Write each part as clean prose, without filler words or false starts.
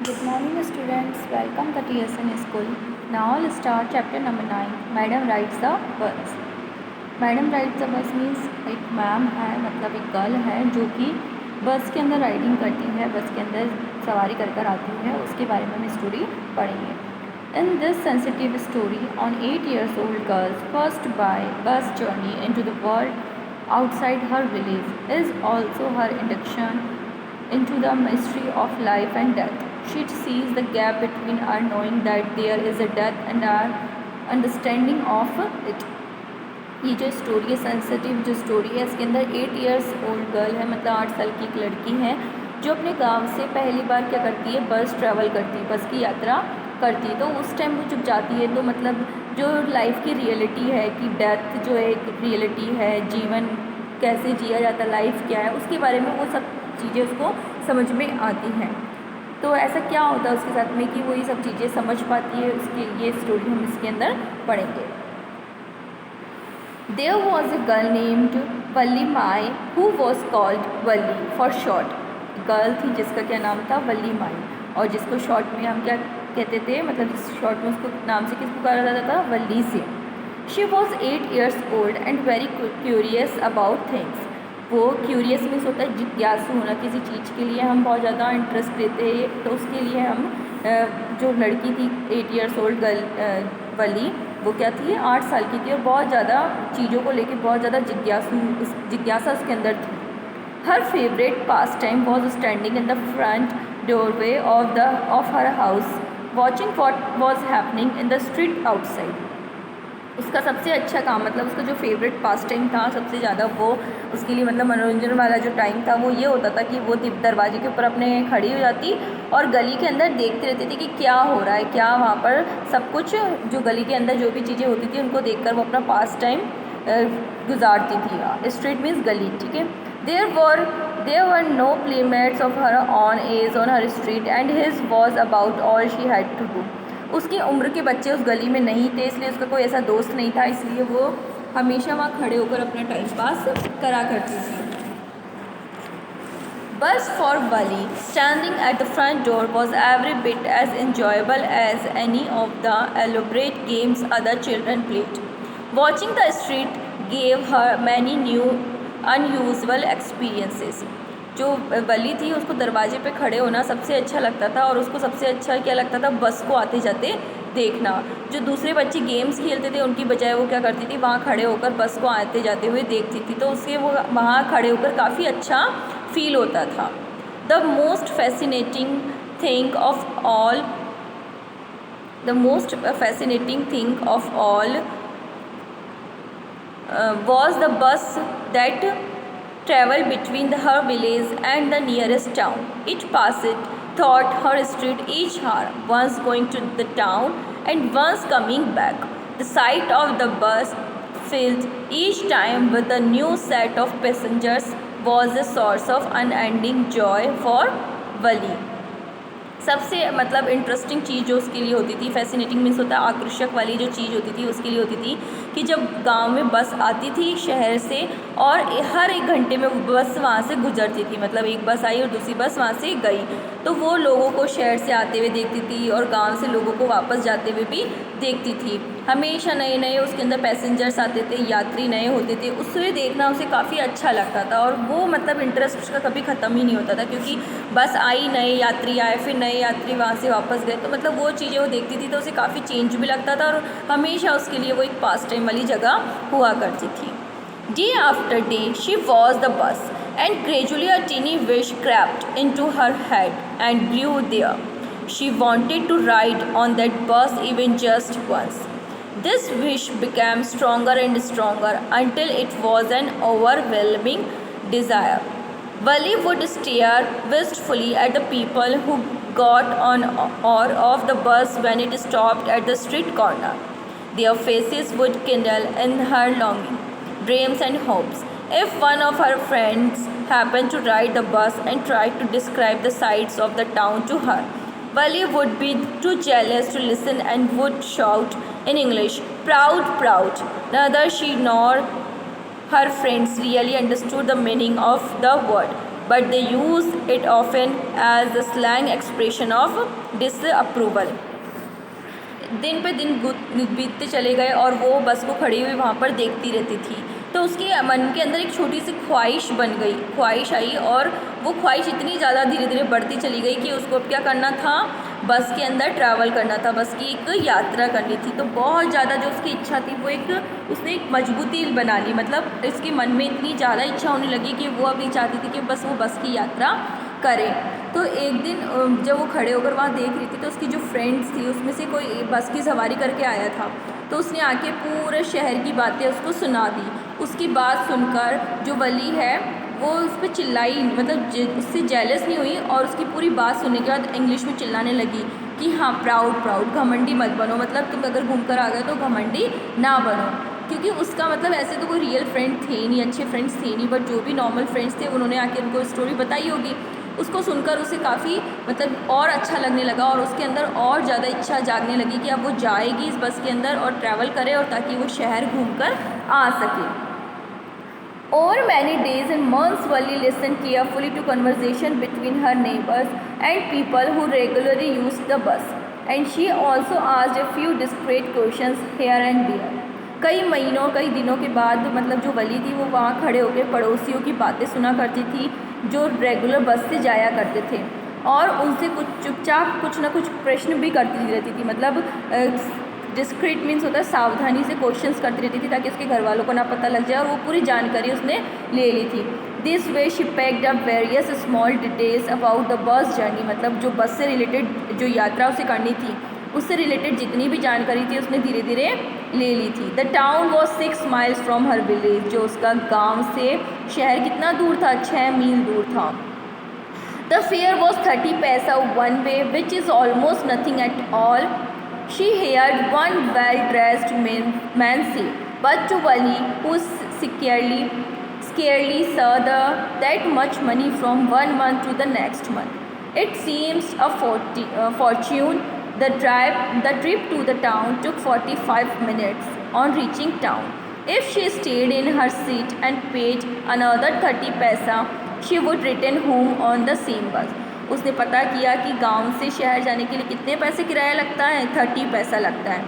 Good morning students, welcome to TSN school. Now let's start chapter number 9. Madam rides the bus. Madam rides the bus means एक ma'am है, मतलब एक girl है जो कि बस के अंदर राइडिंग करती है, बस के अंदर सवारी कर कर आती है। उसके बारे में हम स्टोरी पढ़ेंगे। In this sensitive story on 8 years old girl's first by bus journey into the world outside her village is also her induction into the mystery of life and death. She sees the gap between our knowing that there is a death and our understanding of it. ये जो story है, sensitive जो story है, इसके अंदर 8 years old girl है, मतलब 8 साल की एक लड़की है जो अपने गांव से पहली बार क्या करती है, बस ट्रैवल करती है, बस की यात्रा करती है। तो उस टाइम वो जब जाती है तो मतलब जो लाइफ की रियलिटी है कि डेथ जो है एक रियलिटी है, जीवन कैसे जिया जाता है, लाइफ क्या है, उसके बारे में वो सब चीज़ें उसको समझ में आती हैं। तो ऐसा क्या होता है उसके साथ में कि वो ये सब चीज़ें समझ पाती है, उसके ये स्टोरी हम इसके अंदर पढ़ेंगे। There was a girl named Valli my who was called Valli for short. Girl थी जिसका क्या नाम था, वल्ली माई, और जिसको शॉर्ट में हम क्या कहते थे, मतलब जिस शॉर्ट में उसको नाम से किस पुकारा जाता था, वल्ली से। She was 8 years old and very curious about things. वो क्यूरियस मीन्स होता है जिज्ञासु होना, किसी चीज़ के लिए हम बहुत ज़्यादा इंटरेस्ट लेते हैं। तो उसके लिए हम जो लड़की थी 8 years old गर्ल वली, वो क्या थी, 8 साल की थी और बहुत ज़्यादा चीज़ों को लेके बहुत ज़्यादा जिज्ञासा उसके अंदर थी। हर favourite pass time was standing in the front doorway of her house watching what was happening in the street outside. उसका सबसे अच्छा काम, मतलब उसका जो फेवरेट पास टाइम था सबसे ज़्यादा, वो उसके लिए मतलब मनोरंजन वाला जो टाइम था वो ये होता था कि वो दरवाजे के ऊपर अपने खड़ी हो जाती और गली के अंदर देखते रहती थी कि क्या हो रहा है, क्या वहाँ पर सब कुछ जो गली के अंदर जो भी चीज़ें होती थी उनको देखकर वो अपना पास टाइम गुजारती थी। स्ट्रीट मीन्स गली, ठीक है। There were no playmates of her own age on her street and his was about all she had to do. उसकी उम्र के बच्चे उस गली में नहीं थे, इसलिए उसका कोई ऐसा दोस्त नहीं था, इसलिए वो हमेशा वहाँ खड़े होकर अपना टाइम पास करा करती थी। But for Valli standing at the front door was every bit as enjoyable as any of the elaborate games other children played. Watching the street gave her many new unusual experiences. जो वली थी उसको दरवाजे पे खड़े होना सबसे अच्छा लगता था, और उसको सबसे अच्छा क्या लगता था, बस को आते जाते देखना। जो दूसरे बच्चे गेम्स खेलते थे उनकी बजाय वो क्या करती थी, वहाँ खड़े होकर बस को आते जाते हुए देखती थी, तो उससे वो वहाँ खड़े होकर काफ़ी अच्छा फील होता था। The most fascinating thing of all was the bus that traveled between her village and the nearest town. It passed through her street each hour, once going to the town and once coming back. The sight of the bus filled each time with a new set of passengers was a source of unending joy for Wali. सबसे मतलब interesting चीज़ जो उसके लिए होती थी, fascinating means होता है आकर्षक वाली जो चीज़ होती थी उसके लिए होती थी कि जब गांव में बस आती थी शहर से और हर 1 घंटे में वो बस वहाँ से गुजरती थी, मतलब एक बस आई और दूसरी बस वहाँ से गई, तो वो लोगों को शहर से आते हुए देखती थी और गांव से लोगों को वापस जाते हुए भी देखती थी। हमेशा नए नए उसके अंदर पैसेंजर्स आते थे, यात्री नए होते थे, उससे देखना उसे काफ़ी अच्छा लगता था और वो मतलब इंटरेस्ट उसका कभी ख़त्म ही नहीं होता था, क्योंकि बस आई, नए यात्री आए, फिर नए यात्री वहाँ से वापस गए, तो मतलब वो चीज़ें वो देखती थी तो उसे काफ़ी चेंज भी लगता था और हमेशा उसके लिए वो एक पास टाइम वाली जगह हुआ करती थी। Day after day she was the bus and gradually a tiny wish crept into her head and grew there. She wanted to ride on that bus even just once. This wish became stronger and stronger until it was an overwhelming desire. Wali would stare wistfully at the people who got on or off the bus when it stopped at the street corner. Their faces would kindle in her longing, dreams and hopes. If one of her friends happened to ride the bus and tried to describe the sights of the town to her, Wali would be too jealous to listen and would shout in English, "Proud, proud." Neither she nor her friends really understood the meaning of the word, but they use it often as the slang expression of disapproval. दिन पे दिन बीतते चले गए और वो बस को खड़ी हुई वहाँ पर देखती रहती थी। तो उसके मन के अंदर एक छोटी सी ख्वाहिश बन गई, ख्वाहिश आई, और वो ख्वाहिश इतनी ज़्यादा धीरे धीरे बढ़ती चली गई कि उसको अब क्या करना था, बस के अंदर ट्रैवल करना था, बस की एक यात्रा करनी थी। तो बहुत ज़्यादा जो उसकी इच्छा थी वो उसने एक मजबूती बना ली, मतलब इसके मन में इतनी ज़्यादा इच्छा होने लगी कि वो अभी चाहती थी कि बस वो बस की यात्रा करे। तो एक दिन जब वो खड़े होकर वहाँ देख रही थी तो उसकी जो फ्रेंड्स थी उसमें से कोई बस की सवारी करके आया था। तो उसने आके पूरे शहर की बातें उसको सुना दी। उसकी बात सुनकर जो वली है वो उस पर चिल्लाई, मतलब उससे जेलस नहीं हुई, और उसकी पूरी बात सुनने के बाद इंग्लिश में चिल्लाने लगी कि हाँ, प्राउड प्राउड, घमंडी मत बनो, मतलब तुम अगर घूम कर आ गए तो घमंडी ना बनो। क्योंकि उसका मतलब ऐसे तो कोई रियल फ्रेंड थे नहीं, अच्छे फ्रेंड्स थे नहीं, बट जो भी नॉर्मल फ्रेंड्स थे उन्होंने आके उनको स्टोरी बताई होगी। उसको सुनकर उसे काफ़ी मतलब और अच्छा लगने लगा, और उसके अंदर और ज़्यादा इच्छा जागने लगी कि अब वो जाएगी इस बस के अंदर और ट्रैवल करे, और ताकि वो शहर घूमकर आ सके। Over many days and months, Wali listened carefully to conversation between her neighbors and people who regularly used the bus, and she also asked a few discreet questions here and there. कई महीनों कई दिनों के बाद मतलब जो वली थी वो वहाँ खड़े होकर पड़ोसियों की बातें सुना करती थी जो रेगुलर बस से जाया करते थे, और उनसे कुछ चुपचाप कुछ ना कुछ प्रश्न भी करती रहती थी। मतलब डिस्क्रीट मीन्स होता है सावधानी से क्वेश्चंस करती रहती थी ताकि उसके घर वालों को ना पता लग जाए, और वो पूरी जानकारी उसने ले ली थी। This way she packed up various small details about the bus journey, मतलब जो बस से रिलेटेड जो यात्रा उसे करनी थी उससे रिलेटेड जितनी भी जानकारी थी उसने धीरे धीरे ले ली थी। The town was 6 miles from her village, जो उसका गाँव से शहर कितना दूर था, 6 मील दूर था। द फेयर वॉज 30 पैसा one way, which is almost nothing at all. She heard one well-dressed man say, but to Wali, who scarcely saw that much money from one month to the next month, it seems a fortune. The trip to the town took 45 minutes. On reaching town, if she stayed in her seat and paid another 30 paisa, she would return home on the same bus. उसने पता किया कि गांव से शहर जाने के लिए कितने पैसे किराया लगता है, 30 पैसा लगता है।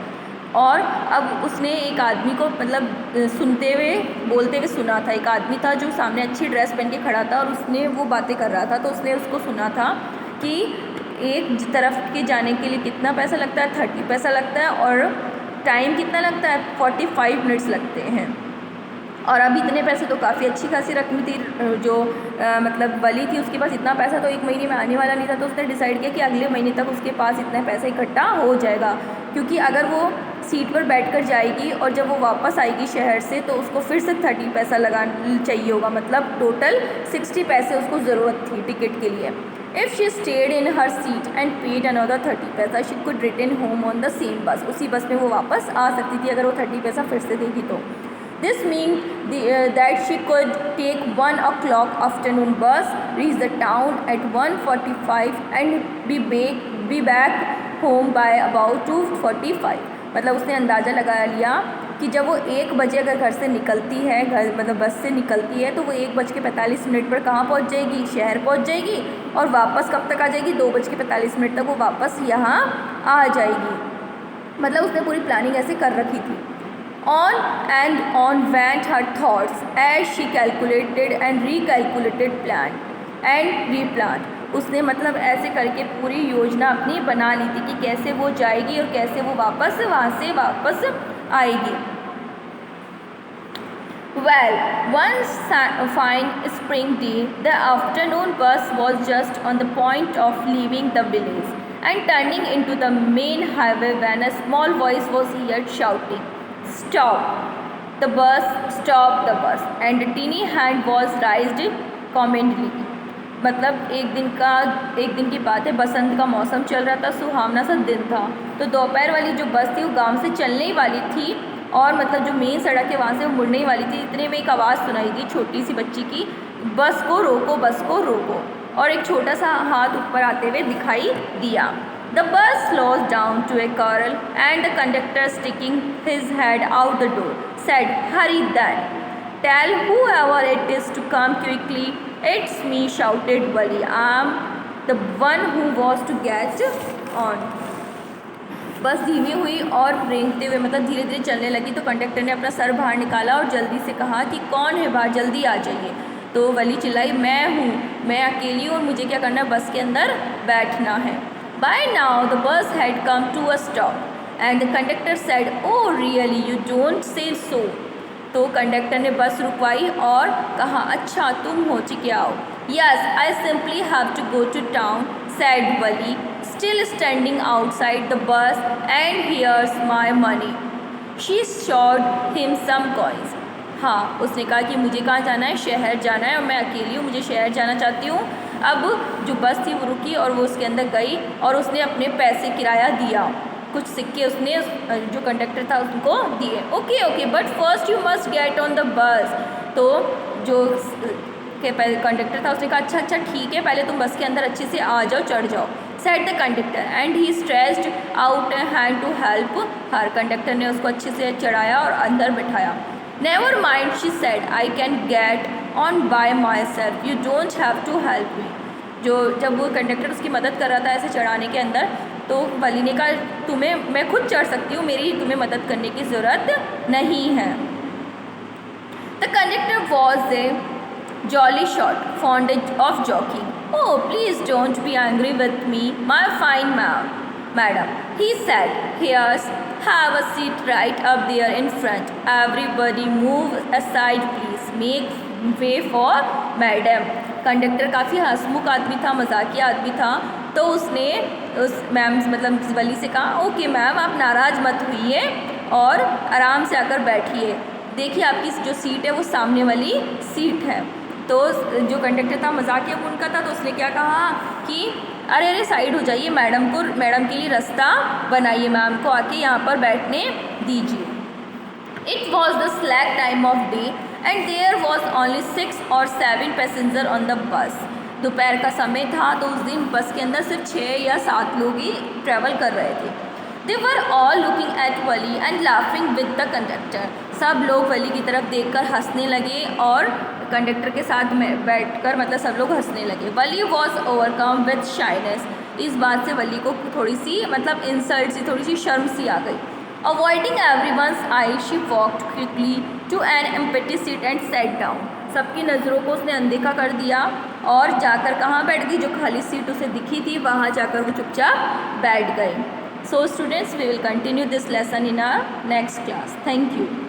और अब उसने एक आदमी को मतलब सुनते हुए बोलते हुए सुना था। एक आदमी था जो सामने अच्छी ड्रेस पहन के खड़ा था और उसने वो बातें कर रहा था, तो उसने उसको सुना था कि एक तरफ के जाने के लिए कितना पैसा लगता है, 30 पैसा लगता है, और टाइम कितना लगता है, 45 मिनट्स लगते हैं। और अब इतने पैसे तो काफ़ी अच्छी खासी रकम थी। जो मतलब वली थी उसके पास इतना पैसा तो एक महीने में आने वाला नहीं था, तो उसने डिसाइड किया कि अगले महीने तक उसके पास इतना पैसा इकट्ठा हो जाएगा, क्योंकि अगर वो सीट पर बैठकर जाएगी और जब वो वापस आएगी शहर से तो उसको फिर से 30 पैसा लगा चाहिए होगा, मतलब टोटल 60 पैसे उसको ज़रूरत थी टिकट के लिए। If she stayed in her seat and paid another 30 पैसा, she could return home on the same बस, उसी बस में वो वापस आ सकती थी अगर वो 30 पैसा फिर से देगी तो। This means that she could take 1 o'clock afternoon bus, reach the town at 1:45 and be back home by about 2:45. मतलब उसने अंदाज़ा लगा लिया कि जब वो 1 बजे अगर घर से निकलती है, घर मतलब बस से निकलती है, तो वो 1:45 पर कहाँ पहुँच जाएगी, शहर पहुँच जाएगी, और वापस कब तक आ जाएगी, 2:45 तक वो वापस यहाँ आ जाएगी। मतलब उसने पूरी प्लानिंग ऐसे कर रखी थी। On and on went her thoughts as she calculated and recalculated, planned and replanned. उसने मतलब ऐसे करके पूरी योजना अपनी बना ली थी कि कैसे वो जाएगी और कैसे वो वापस वहाँ से वापस आएगी। Well, one fine spring day, the afternoon bus was just on the point of leaving the village and turning into the main highway when a small voice was heard shouting, "Stop the bus! Stop the bus!" And a teeny hand was raised commandingly. मतलब एक दिन की बात है, बसंत का मौसम चल रहा था, सुहावना सा दिन था। तो दोपहर वाली जो बस थी वो गांव से चलने ही वाली थी, और मतलब जो मेन सड़क है वहाँ से वो मुड़ने ही वाली थी। इतने में एक आवाज़ सुनाई दी छोटी सी बच्ची की, बस को रोको, बस को रोको, और एक छोटा सा हाथ ऊपर आते हुए दिखाई दिया। The bus slows down to a crawl and the conductor, sticking his head out the door, said, "Hurry then. Tell whoever it is to come quickly. It's me, shouted Wali. I'm the one who was to get on. बस धीमी हुई और रेंगते हुए मतलब धीरे धीरे चलने लगी तो कंडक्टर ने अपना सर बाहर निकाला और जल्दी से कहा कि कौन है बाहर, जल्दी आ जाइए। तो वली चिल्लाई, मैं हूँ, मैं अकेली हूँ और मुझे क्या करना है, बस के अंदर बैठना है। By now the bus had come to a stop and the conductor said, oh really, you don't say so. तो कंडक्टर ने बस रुकवाई और कहा, अच्छा तुम हो, चुके आओ। Yes, I simply have to go to town, said Valli, still standing outside the bus, and here's my money. She showed him some coins. हाँ, उसने कहा कि मुझे कहाँ जाना है, शहर जाना है और मैं अकेली हूँ, मुझे शहर जाना चाहती हूँ। अब जो बस थी वो रुकी और वो उसके अंदर गई और उसने अपने पैसे किराया दिया, कुछ सिक्के उसने जो कंडक्टर था उनको दिए। Okay okay, but first you must get on the बस। तो जो के कंडक्टर था उसने कहा, अच्छा अच्छा ठीक है, पहले तुम बस के अंदर अच्छे से आ जाओ, चढ़ जाओ, said the conductor, and he stretched out a hand to help her. Conductor ने उसको अच्छे से चढ़ाया और अंदर बिठाया। Never mind, she said, I can get on by myself. You don't have to help me. जब वो कंडक्टर उसकी मदद कर रहा था ऐसे चढ़ाने के अंदर, तो वली ने कहा, मैं खुद चढ़ सकती हूँ, मेरी तुम्हें मदद करने की ज़रूरत नहीं है। The conductor was a jolly shot, fond of joking. Oh, please don't be angry with me, my fine madam, he said. Here's, have a seat right up there in front. Everybody move aside, please. Make way for madam. Conductor काफ़ी हंसमुख आदमी था, मजाकिया आदमी था, तो उसने उस ma'am मतलब वली से कहा, ओके मैम, आप नाराज़ मत होइए और आराम से आकर बैठिए, देखिए आपकी जो सीट है वो सामने वाली सीट है। तो जो कंडक्टर था मजाकिया उनका था, तो उसने क्या कहा कि अरे अरे साइड हो जाइए, मैडम के लिए रास्ता बनाइए, मैम को आके यहाँ पर बैठने दीजिए। It was the slack time of day and there was only 6 or 7 passenger on the bus. दोपहर का समय था तो उस दिन बस के अंदर सिर्फ 6 या 7 लोग ही ट्रैवल कर रहे थे। They were all looking at Wali and laughing with the conductor. सब लोग वली की तरफ देखकर हंसने लगे और कंडक्टर के साथ में बैठकर मतलब सब लोग हंसने लगे। वली वॉज ओवरकम विद शाइनेस। इस बात से वली को थोड़ी सी मतलब इंसल्ट सी, थोड़ी सी शर्म सी आ गई। Avoiding everyone's eyes she walked quickly to an empty seat and sat down. सबकी नज़रों को उसने अनदेखा कर दिया और जाकर कहाँ बैठ गई, जो खाली सीट उसे दिखी थी वहाँ जाकर वो चुपचाप बैठ गई। So students, we will continue this lesson in our next class. Thank you.